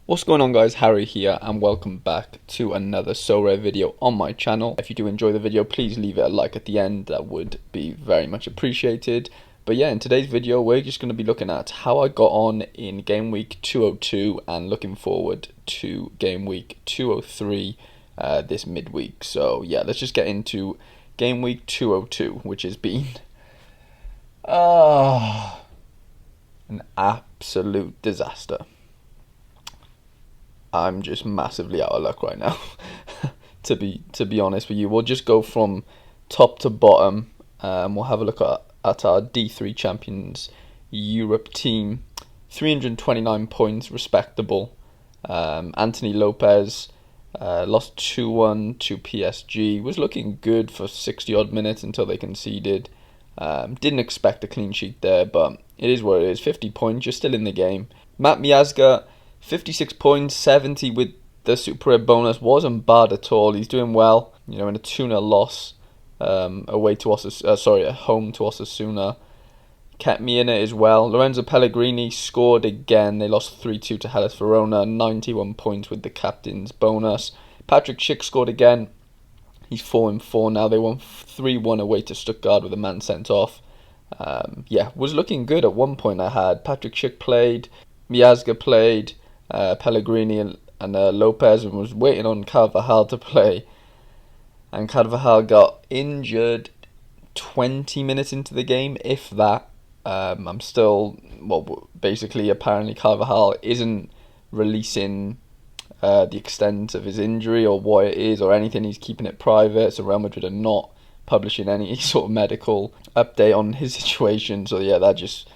What's going on, guys? Harry here and welcome back to another Sorare video on my channel. If you do enjoy the video, please leave it a like at the end. That would be very much appreciated. But yeah, in today's video we're just going to be looking at how I got on in game week 202 and looking forward to game week 203 this midweek. So yeah, let's just get into game week 202, which has been an absolute disaster. I'm just massively out of luck right now. to be honest with you, we'll just go from top to bottom. We'll have a look at our D3 Champions Europe team. 329 points, respectable. Anthony Lopez lost 2-1 to PSG. Was looking good for 60 odd minutes until they conceded. Didn't expect a clean sheet there, but it is what it is. 50 points, you're still in the game. Matt Miazga, 56 points, 70 with the super rare bonus. Wasn't bad at all. He's doing well, in a 2-0 loss at home to Osasuna. Kept me in it as well. Lorenzo Pellegrini scored again. They lost 3-2 to Hellas Verona. 91 points with the captain's bonus. Patrick Schick scored again. He's 4-4 now. They won 3-1 away to Stuttgart with a man sent off. Was looking good at one point. I had Patrick Schick played, Miazga played, Pellegrini and Lopez, and was waiting on Carvajal to play, and Carvajal got injured 20 minutes into the game, if that. I'm still, basically apparently Carvajal isn't releasing the extent of his injury or what it is or anything. He's keeping it private, so Real Madrid are not publishing any sort of medical update on his situation. So yeah, that just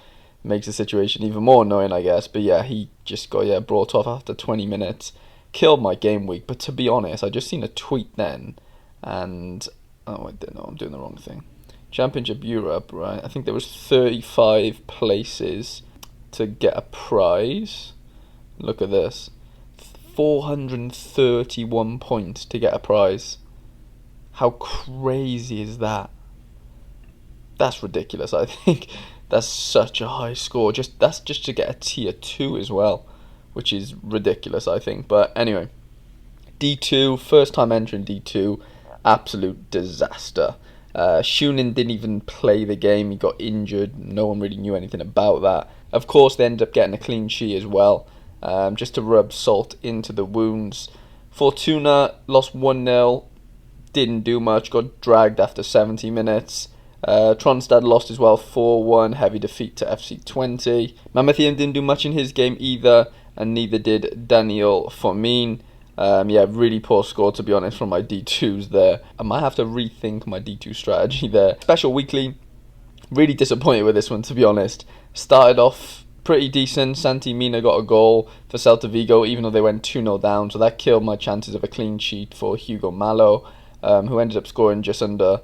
makes the situation even more annoying, I guess. But yeah, he just got brought off after 20 minutes. Killed my game week. But to be honest, I just seen a tweet then, and I didn't know, I'm doing the wrong thing. Championship Europe, right? I think there was 35 places to get a prize. Look at this, 431 points to get a prize. How crazy is that? That's ridiculous, I think. That's such a high score. That's just to get a tier 2 as well, which is ridiculous, I think. But anyway, D2, first time entering D2, absolute disaster. Shunin didn't even play the game. He got injured. No one really knew anything about that. Of course, they ended up getting a clean sheet as well, just to rub salt into the wounds. Fortuna lost 1-0. Didn't do much. Got dragged after 70 minutes. Tronstad lost as well, 4-1, heavy defeat to FC20. Mamathian didn't do much in his game either, and neither did Daniel Formin. Really poor score, to be honest, from my D2s there. I might have to rethink my D2 strategy there. Special weekly, really disappointed with this one, to be honest. Started off pretty decent. Santi Mina got a goal for Celta Vigo, even though they went 2-0 down, so that killed my chances of a clean sheet for Hugo Malo, who ended up scoring just under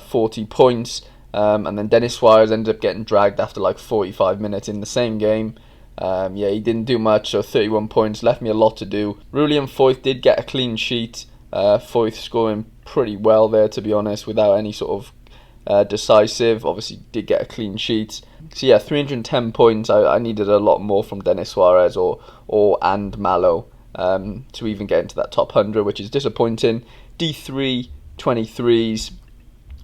40 points, and then Denis Suarez ended up getting dragged after like 45 minutes in the same game. He didn't do much, so 31 points, left me a lot to do. Rulli and Foyth did get a clean sheet. Foyth scoring pretty well there, to be honest, without any sort of decisive. Obviously did get a clean sheet. So yeah, 310 points. I needed a lot more from Denis Suarez and Malo to even get into that top 100, which is disappointing. D3 23s.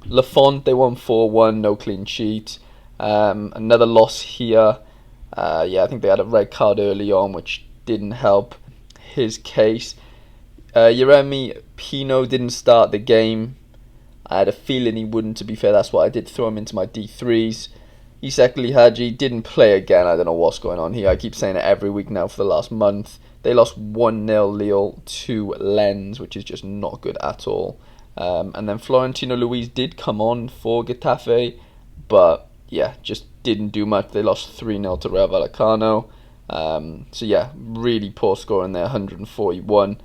Lafont, they won 4-1, no clean sheet. Another loss here. I think they had a red card early on, which didn't help his case. Yeremi Pino didn't start the game. I had a feeling he wouldn't, to be fair. That's why I did throw him into my D3s. Isak Lihaji didn't play again. I don't know what's going on here. I keep saying it every week now for the last month. They lost 1-0 Lille to Lens, which is just not good at all. And then Florentino Luis did come on for Getafe, but just didn't do much. They lost 3-0 to Rayo Vallecano. Really poor score in there, 141.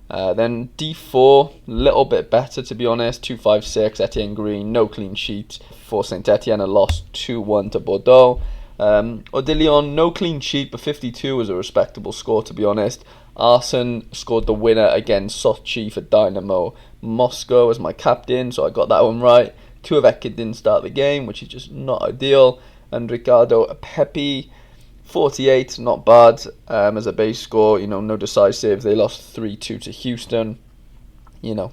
Then D4, little bit better, to be honest. 256, Etienne Green, no clean sheet for Saint Etienne, a loss 2-1 to Bordeaux. Odilion, no clean sheet, but 52 was a respectable score, to be honest. Arsene scored the winner against Sochi for Dynamo Moscow as my captain, so I got that one right. Tuivek didn't start the game, which is just not ideal. And Ricardo Pepi 48, not bad as a base score. No decisive. They lost 3-2 to Houston.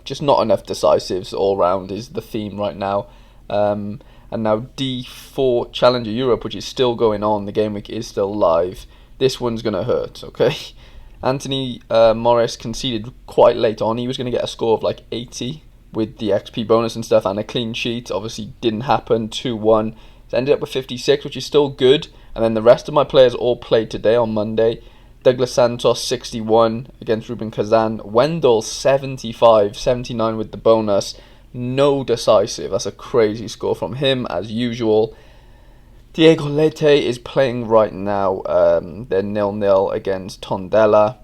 Just not enough decisives all round is the theme right now. And now D4 Challenger Europe, which is still going on. The game week is still live. This one's going to hurt, okay? Anthony Morris conceded quite late on. He was going to get a score of like 80 with the XP bonus and stuff and a clean sheet. Obviously didn't happen, 2-1. So ended up with 56, which is still good. And then the rest of my players all played today on Monday. Douglas Santos 61 against Ruben Kazan. Wendell 75, 79 with the bonus. No decisive. That's a crazy score from him as usual. Diego Lete is playing right now. They're 0-0 against Tondela,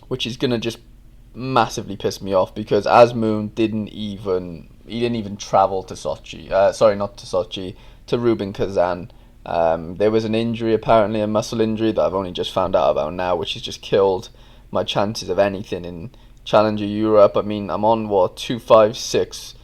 which is going to just massively piss me off because Asmoon didn't even travel to Sochi. Not to Sochi, to Ruben Kazan. There was an injury, apparently a muscle injury that I've only just found out about now, which has just killed my chances of anything in Challenger Europe. I mean, I'm on 256.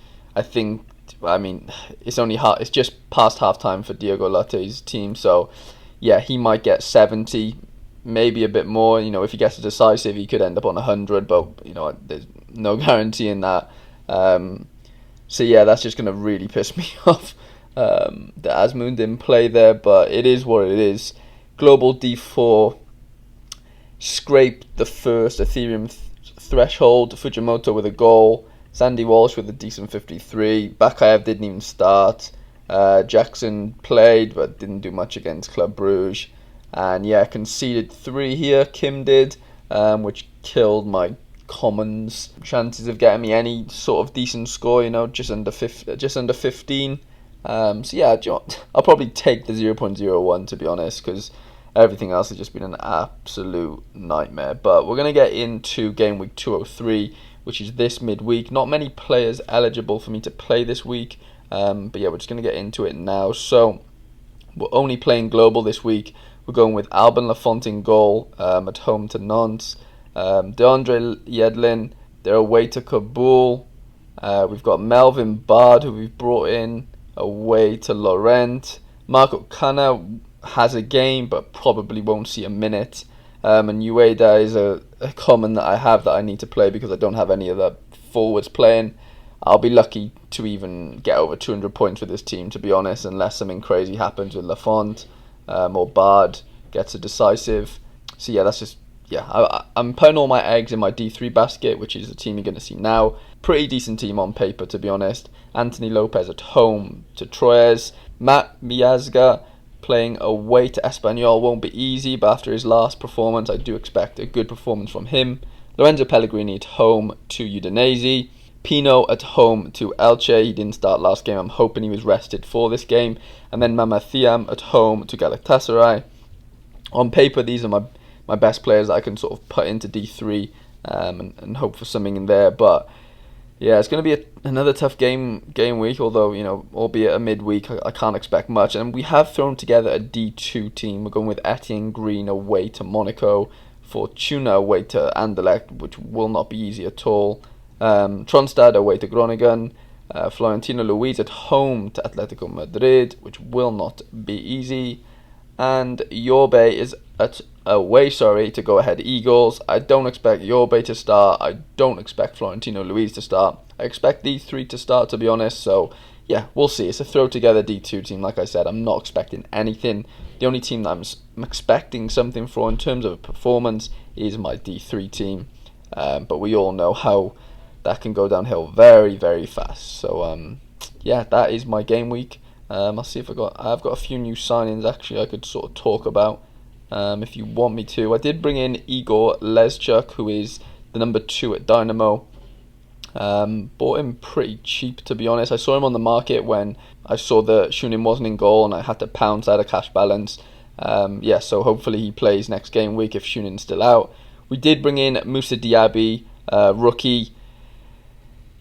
It's just past half time for Diego Late's team, so yeah, he might get 70, maybe a bit more. If he gets a decisive, he could end up on 100, but there's no guarantee in that. So yeah, that's just gonna really piss me off. That Asmoon didn't play there, but it is what it is. Global D4 scraped the first Ethereum threshold. Fujimoto with a goal. Sandy Walsh with a decent 53. Bakayev didn't even start. Jackson played but didn't do much against Club Brugge. And yeah, conceded 3 here. Kim did, which killed my commons chances of getting me any sort of decent score. Just under 15. So yeah, I'll probably take the 0.01 to be honest, because everything else has just been an absolute nightmare. But we're going to get into game week 203, which is this midweek. Not many players eligible for me to play this week, but yeah, we're just going to get into it now. So we're only playing global this week. We're going with Alban Lafont in goal at home to Nantes. DeAndre Yedlin, they're away to Kabul. We've got Melvin Bard, who we've brought in, away to Laurent. Marco Cana has a game but probably won't see a minute. And Ueda is a common that I have that I need to play because I don't have any other forwards playing. I'll be lucky to even get over 200 points with this team, to be honest, unless something crazy happens with Lafont or Bard gets a decisive. So yeah, that's just... Yeah, I'm putting all my eggs in my D3 basket, which is the team you're going to see now. Pretty decent team on paper, to be honest. Anthony Lopez at home to Troyes. Matt Miazga playing away to Espanyol won't be easy, but after his last performance, I do expect a good performance from him. Lorenzo Pellegrini at home to Udinese. Pino at home to Elche. He didn't start last game. I'm hoping he was rested for this game. And then Mama Thiam at home to Galatasaray. On paper, these are my best players that I can sort of put into D3 and hope for something in there. But yeah, it's going to be another tough game week, although, albeit a midweek, I can't expect much. And we have thrown together a D2 team. We're going with Etienne Green away to Monaco, Fortuna away to Anderlecht, which will not be easy at all. Tronstad away to Groningen. Florentino Luis at home to Atletico Madrid, which will not be easy. And Yorbe is away to Go Ahead Eagles. I don't expect Yorbe to start. I don't expect Florentino Luis to start. I expect these 3 to start, to be honest. So yeah, we'll see. It's a throw together D2 team. Like I said, I'm not expecting anything. The only team that I'm expecting something for in terms of performance is my D3 team. But we all know how that can go downhill very, very fast. So yeah, that is my game week. I'll see if I've got a few new signings actually I could sort of talk about if you want me to. I did bring in Igor Leszczuk, who is the number 2 at Dynamo. Bought him pretty cheap, to be honest. I saw him on the market when I saw that Shunin wasn't in goal and I had to pounce out a cash balance. So hopefully he plays next game week if Shunin's still out. We did bring in Moussa Diaby, rookie.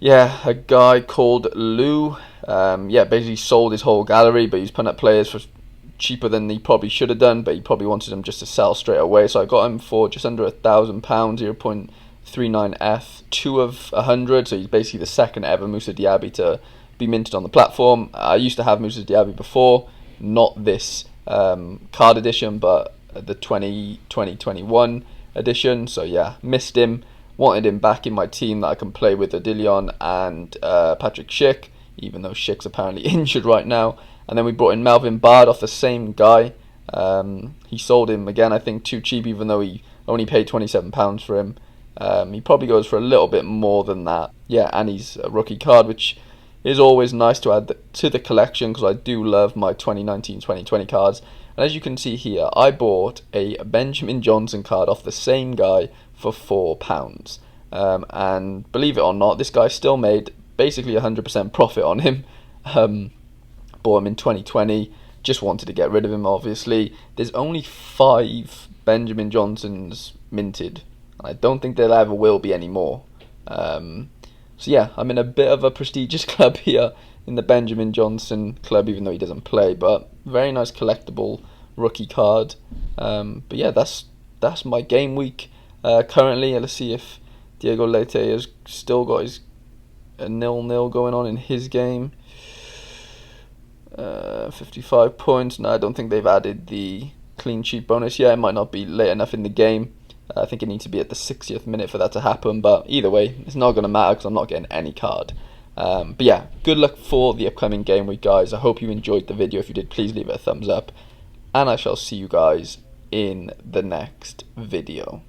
Yeah, a guy called Lou. Basically sold his whole gallery, but he's putting up players for cheaper than he probably should have done, but he probably wanted them just to sell straight away. So I got him for just under £1,000, 0.39F, 2 of 100. So he's basically the second ever Moussa Diaby to be minted on the platform. I used to have Moussa Diaby before, not this card edition, but the 2021 edition. So yeah, missed him. Wanted him back in my team that I can play with Odilion and Patrick Schick, even though Schick's apparently injured right now. And then we brought in Melvin Bard off the same guy. He sold him again, I think, too cheap, even though he only paid £27 for him. He probably goes for a little bit more than that. Yeah, and he's a rookie card, which is always nice to add to the collection, because I do love my 2019-2020 cards. And as you can see here, I bought a Benjamin Johnson card off the same guy for £4. And believe it or not, this guy still made basically 100% profit on him. Bought him in 2020, just wanted to get rid of him, obviously. There's only 5 Benjamin Johnsons minted, and I don't think there ever will be any more. So yeah, I'm in a bit of a prestigious club here in the Benjamin Johnson club, even though he doesn't play, but very nice collectible rookie card. But yeah, that's my game week currently. Let's see if Diego Leite has still got his 0-0 going on in his game. 55 points. No, I don't think they've added the clean sheet bonus. Yeah, it might not be late enough in the game. I think it needs to be at the 60th minute for that to happen, but either way, it's not going to matter because I'm not getting any card. But yeah, good luck for the upcoming game week, guys. I hope you enjoyed the video. If you did, please leave it a thumbs up, and I shall see you guys in the next video.